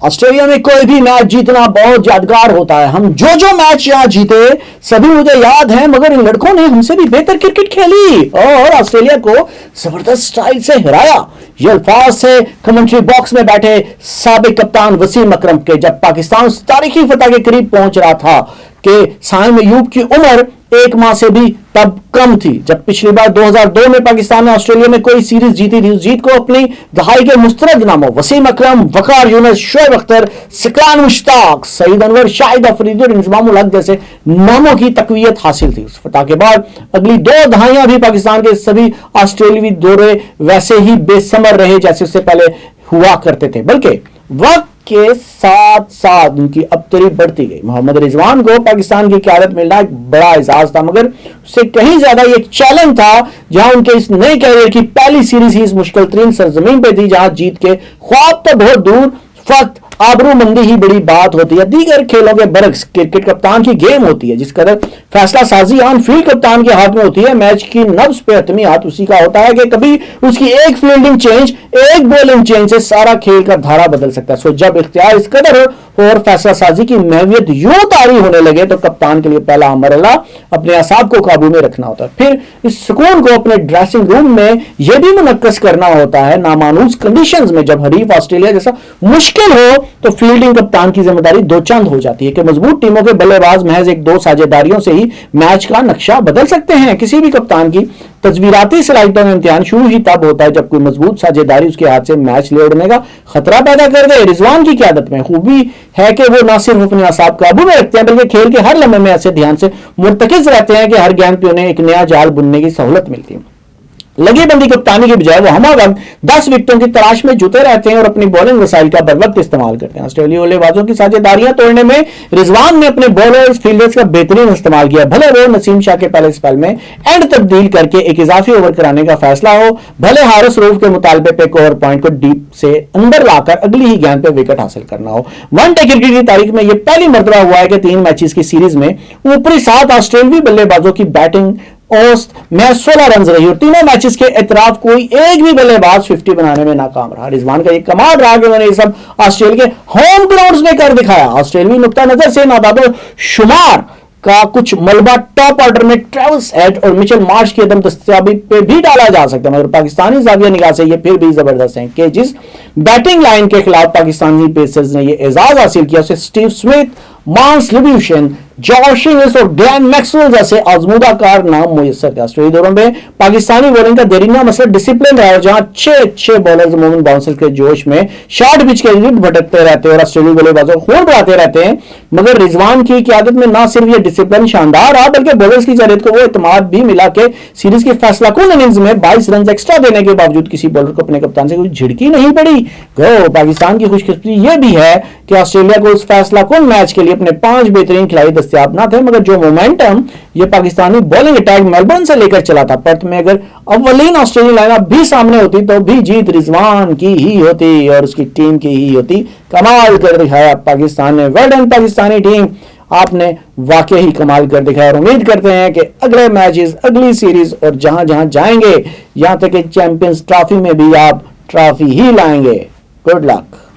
Australia में कोई भी मैच जीतना बहुत यादगार होता है। हम जो जो मैच यहां जीते सभी मुझे याद है, मगर इन लड़कों ने हमसे भी बेहतर क्रिकेट खेली और ऑस्ट्रेलिया को जबरदस्त स्टाइल से हराया। ये अल्फाज से कमेंट्री बॉक्स में बैठे साबिक कप्तान वसीम अकरम के, जब पाकिस्तान उस तारीखी फतह के करीब पहुंच रहा था कि साइम अयूब की उम्र 1 माह से भी तब कम थी। जब पिछली बार 2002 में पाकिस्तान ने ऑस्ट्रेलिया में कोई सीरीज जीती थी, उस जीत को अपनी दहाई के मुस्तरद नामों वसीम अकरम, वकार यूनुस, शोएब अख्तर, सिकरान मुश्ताक, सईद अनवर, शाहिद अफरीदी और इंजमामुल हक जैसे नामों की तकवीयत हासिल थी। उस फतह के बाद अगली 2 दहाइयां भी पाकिस्तान के सभी ऑस्ट्रेलियावी दौरे वैसे ही बेसमर रहे जैसे उससे पहले हुआ करते थे, बल्कि वक्त के साथ साथ उनकी अबतरी बढ़ती गई। मोहम्मद रिजवान को पाकिस्तान की क़यादत मिलना एक बड़ा एहसास था, मगर उससे कहीं ज्यादा ये एक चैलेंज था, जहां उनके इस नए कैरियर की पहली सीरीज ही इस मुश्किल तरीन सरजमीन पे थी, जहां जीत के ख्वाब तो बहुत दूर, फक्त आबरूमंदी ही बड़ी बात होती है। दीगर खेलों के बरक्स क्रिकेट कप्तान की गेम होती है, जिस कदर फैसला साजी ऑन फील्ड कप्तान के हाथ में होती है, मैच की नब्ज पे हतमी हाथ उसी का होता है कि कभी उसकी एक फील्डिंग चेंज, एक बॉलिंग चेंज से सारा खेल का धारा बदल सकता है। सो जब इख्तियार इस कदर हो और फैसला साजी की महवियत यूं तारी होने लगे, तो कप्तान के लिए पहला मरहला अपने असाब को काबू में रखना होता है। फिर इस सुकून को अपने ड्रेसिंग रूम में यह भी मुनक्कस करना होता है नामानूस कंडीशंस में, जब हरीफ ऑस्ट्रेलिया जैसा मुश्किल हो तो फील्डिंग कप्तान की जिम्मेदारी दो चंद हो जाती है कि मजबूत टीमों के बल्लेबाज महज 1-2 साझेदारियों से ही मैच का नक्शा बदल सकते हैं। किसी भी कप्तान की तजवीराती सलाहियतों में इम्तिहान शुरू ही तब होता है जब कोई मजबूत साझेदारी उसके हाथ से मैच ले उड़ने का खतरा पैदा कर दे। रिजवान की क़यादत में खूबी है कि वो न सिर्फ अपने असाब काबू में रखते हैं, बल्कि खेल के हर लम्हे में ऐसे ध्यान से मुर्तकिज रहते हैं कि हर गेंद पे उन्हें एक नया जाल बुनने की सहूलत मिलती है। लगी बंदी कप्तानी के बजाय वो हमा वक्त 10 विकेटों की तलाश में जुटे रहते हैं और अपनी बॉलिंग वसाइल का बर वक्त इस्तेमाल करते हैं। ऑस्ट्रेलियाई बल्लेबाजों की साझेदारियां तोड़ने में रिजवान ने अपने बॉलर्स फील्डर्स का बेहतरीन इस्तेमाल किया। भले वो नसीम शाह के पहले स्पेल में एंड तब्दील करके एक इजाफी ओवर कराने का फैसला हो, भले हारिस रऊफ के मुतालबे पे एक ओवर पॉइंट को डीप से अंदर लाकर अगली ही गेंद पे विकेट हासिल करना हो। वनडे क्रिकेट की तारीख में यह पहली मर्तबा हुआ है कि 3 मैचेस की सीरीज में ऊपरी 7 ऑस्ट्रेलियाई बल्लेबाजों की बैटिंग औसत में 16 रन रही और तीनों मैचेस के एतराफ कोई एक भी बल्लेबाज 50 बनाने में नाकाम रहा। रिजवान का ये कमाल रहा कि उन्होंने ये सब ऑस्ट्रेलिया के होम ग्राउंड्स में कर दिखाया। ऑस्ट्रेलियाई नुक्ता नजर से नादादो शुमार का कुछ मलबा टॉप ऑर्डर में ट्रेविस हेड और मिचेल मार्श की अदम दस्तयाबी पे भी डाला जा सकता है, मगर पाकिस्तानी जाविया निगाह से ये फिर भी जबरदस्त है कि जिस बैटिंग लाइन के खिलाफ पाकिस्तानी पेसर्स ने ये एजाज हासिल किया उसे Steve Smith, Marnus Labuschagne, Josh Inglis और ग्लेन मैक्सवेल जैसे आजमूदा कार नाम मुयस्सर थे। ऑस्ट्रेलियाई दौरों में पाकिस्तानी बॉलिंग का देरीना मसला डिसिप्लिन रहा, जहां 6 बॉलर्स अमूमन बाउंसर्स के जोश में शॉर्ट पिच के इर्द भटकते रहते हैं और ऑस्ट्रेलियाई बल्लेबाजों को खून बढ़ाते रहते हैं। मगर रिजवान की क़यादत में न सिर्फ यह डिसिप्लिन शानदार रहा, बल्कि बॉलर्स की जरूरत को वो इत्मीनान भी मिला कि सीरीज की फैसलाकुन इनिंग्स में 22 रन एक्स्ट्रा देने के बावजूद किसी बॉलर को अपने कप्तान से कोई झिड़की नहीं पड़ी। पाकिस्तान की खुशकिस्मती यह भी है कि ऑस्ट्रेलिया को उस फैसलाकुन मैच के लिए अपने 5 बेहतरीन खिलाड़ी दस्तयाब न थे, मगर जो मोमेंटम ये पाकिस्तानी बॉलिंग अटैक मेलबर्न से लेकर चला था, पर्थ में अगर अव्वलीन ऑस्ट्रेलियन लाइनअप भी सामने होती तो भी जीत रिजवान की ही होती और उसकी टीम की ही होती। कमाल कर दिखाया पाकिस्तान ने। वेल डन पाकिस्तानी टीम, आपने वाकई ही कमाल कर दिखाया और उम्मीद करते हैं कि अगले मैचेस, अगली सीरीज और जहां जहां जाएंगे, यहां तक कि चैंपियंस ट्रॉफी में भी आप ट्रॉफी ही लाएंगे। Good luck.